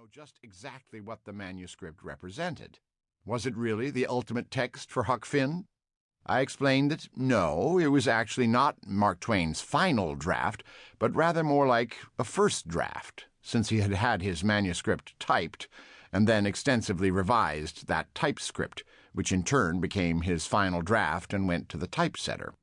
know just exactly what the manuscript represented. Was it really the ultimate text for Huck Finn? I explained that no, it was actually not Mark Twain's final draft, but rather more like a first draft, since he had had his manuscript typed and then extensively revised that typescript, which in turn became his final draft and went to the typesetter.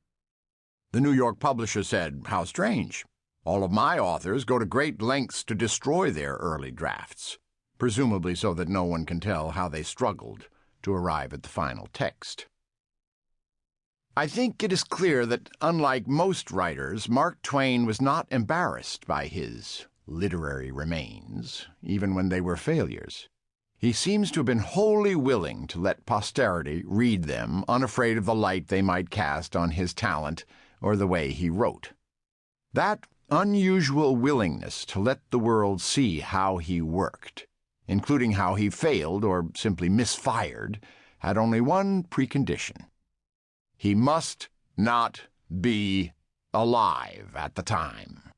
The New York publisher said, "How strange. All of my authors go to great lengths to destroy their early drafts, presumably so that no one can tell how they struggled to arrive at the final text." I think it is clear that, unlike most writers, Mark Twain was not embarrassed by his literary remains, even when they were failures. He seems to have been wholly willing to let posterity read them, unafraid of the light they might cast on his talent or the way he wrote. That unusual willingness to let the world see how he worked, including how he failed or simply misfired, had only one precondition. He must not be alive at the time.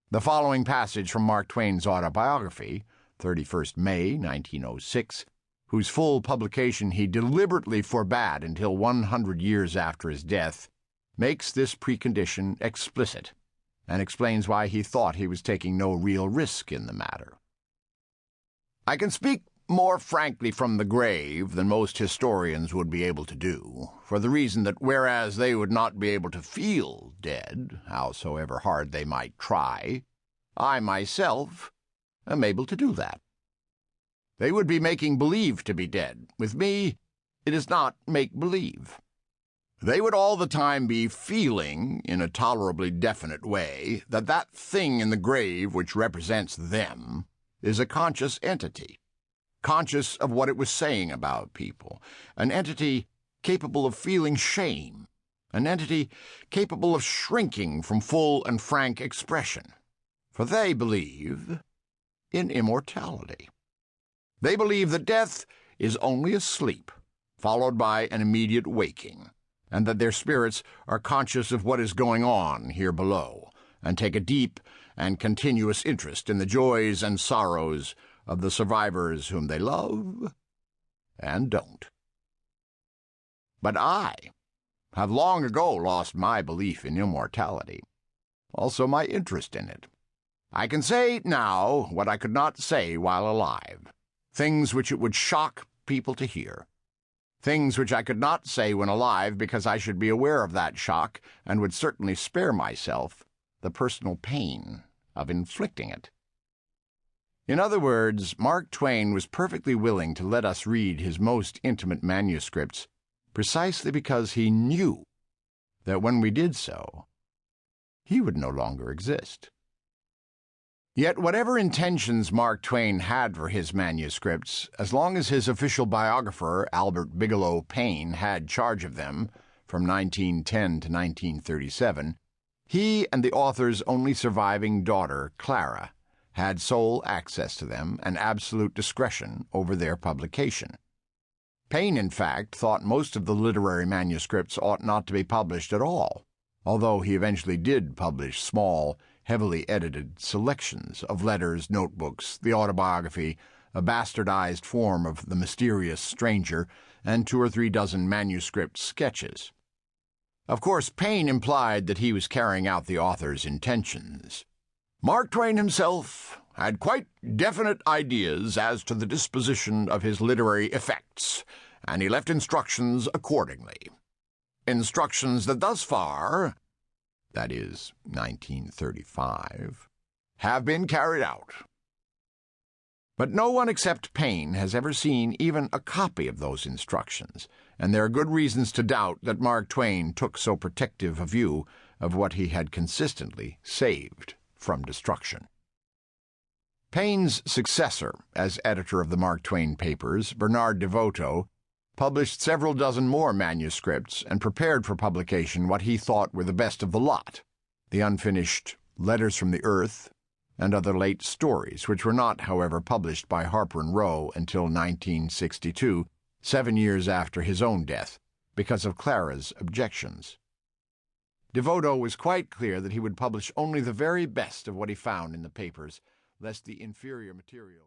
The following passage from Mark Twain's autobiography, 31st May, 1906, whose full publication he deliberately forbade until 100 years after his death, makes this precondition explicit and explains why he thought he was taking no real risk in the matter. I can speak more frankly from the grave than most historians would be able to do, for the reason that whereas they would not be able to feel dead, howsoever hard they might try, I myself am able to do that. They would be making believe to be dead. With me, it is not make-believe. They would all the time be feeling, in a tolerably definite way, that that thing in the grave which represents them is a conscious entity, conscious of what it was saying about people, an entity capable of feeling shame, an entity capable of shrinking from full and frank expression. For they believe in immortality. They believe that death is only a sleep, followed by an immediate waking, and that their spirits are conscious of what is going on here below, and take a deep and continuous interest in the joys and sorrows of the survivors whom they love and don't. But I have long ago lost my belief in immortality, also my interest in it. I can say now what I could not say while alive, things which it would shock people to hear, things which I could not say when alive because I should be aware of that shock and would certainly spare myself the personal pain of inflicting it. In other words, Mark Twain was perfectly willing to let us read his most intimate manuscripts precisely because he knew that when we did so, he would no longer exist. Yet whatever intentions Mark Twain had for his manuscripts, as long as his official biographer, Albert Bigelow Paine, had charge of them from 1910 to 1937, he and the author's only surviving daughter, Clara, had sole access to them and absolute discretion over their publication. Paine, in fact, thought most of the literary manuscripts ought not to be published at all, although he eventually did publish small, heavily edited selections of letters, notebooks, the autobiography, a bastardized form of The Mysterious Stranger, and 2 or 3 dozen manuscript sketches. Of course, Paine implied that he was carrying out the author's intentions. Mark Twain himself had quite definite ideas as to the disposition of his literary effects, and he left instructions accordingly. Instructions that thus far, that is, 1935, have been carried out. But no one except Paine has ever seen even a copy of those instructions, and there are good reasons to doubt that Mark Twain took so protective a view of what he had consistently saved from destruction. Paine's successor as editor of the Mark Twain papers, Bernard DeVoto, published several dozen more manuscripts and prepared for publication what he thought were the best of the lot, the unfinished Letters from the Earth and other late stories, which were not, however, published by Harper & Row until 1962, 7 years after his own death, because of Clara's objections. DeVoto was quite clear that he would publish only the very best of what he found in the papers, lest the inferior material